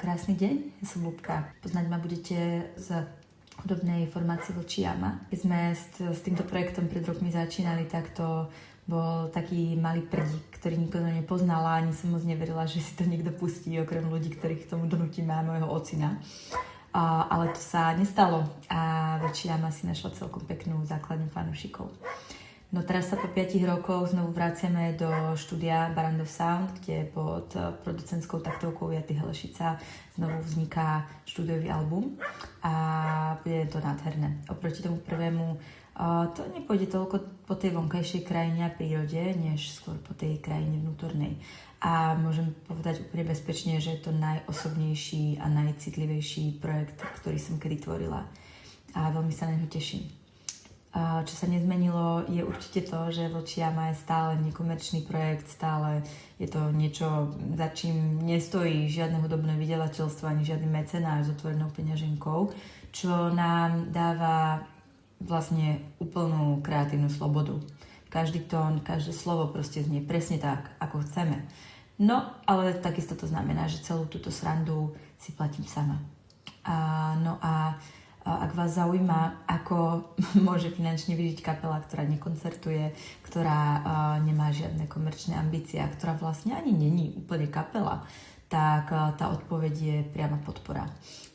krásny deň, ja som Ľubka. Poznať ma budete z hudobnej formácie Vlčí jama. Keď sme s týmto projektom pred rokmi začínali, tak to bol taký malý prdík, ktorý nikto nepoznala, ani som moc neverila, že si to niekto pustí, okrem ľudí, ktorých k tomu donútime a môjho ocina. Ale to sa nestalo a Vlčí jama si našla celkom peknú základňu fanúšikov. No teraz sa po 5 rokoch znovu vraciame do štúdia Barrand of Sound, kde pod producentskou taktovkou Jaty Helešica znovu vzniká štúdiový album a bude to nádherné. Oproti tomu prvému to nepôjde toľko po tej vonkajšej krajine a prírode, než skôr po tej krajine vnútornej. A môžem povedať úplne bezpečne, že je to najosobnejší a najcitlivejší projekt, ktorý som kedy tvorila. A veľmi sa na neho teším. Čo sa nezmenilo, je určite to, že Vlčí jama je stále nekomerčný projekt, stále je to niečo, za čím nestojí žiadne hudobné vydavateľstvo ani žiadny mecenár s otvorenou peňaženkou, čo nám dáva vlastne úplnú kreatívnu slobodu. Každý tón, každé slovo proste znie presne tak, ako chceme. No, ale takisto to znamená, že celú túto srandu si platím sama. Ak vás zaujíma, ako môže finančne vyžiť kapela, ktorá nekoncertuje, ktorá nemá žiadne komerčné ambície a ktorá vlastne ani není úplne kapela, tak tá odpoveď je priama podpora.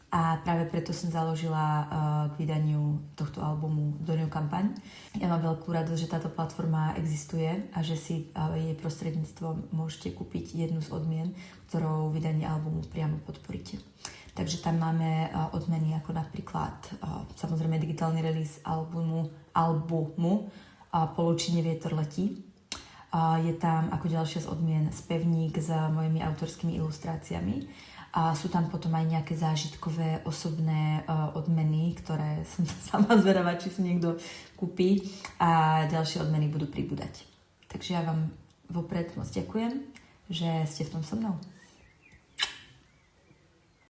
A práve preto som založila k vydaniu tohto albumu Donio kampaň. Ja mám veľkú radosť, že táto platforma existuje a že si jej prostredníctvom môžete kúpiť jednu z odmien, ktorou vydanie albumu priamo podporíte. Takže tam máme odmeny ako napríklad samozrejme digitálny release albumu Polúčine vietor letí. Je tam ako ďalšia z odmien spevník s mojimi autorskými ilustráciami. A sú tam potom aj nejaké zážitkové osobné odmeny, ktoré som sama zvedavá, či si niekto kúpi. A ďalšie odmeny budú pribúdať. Takže ja vám vopred moc ďakujem, že ste v tom so mnou.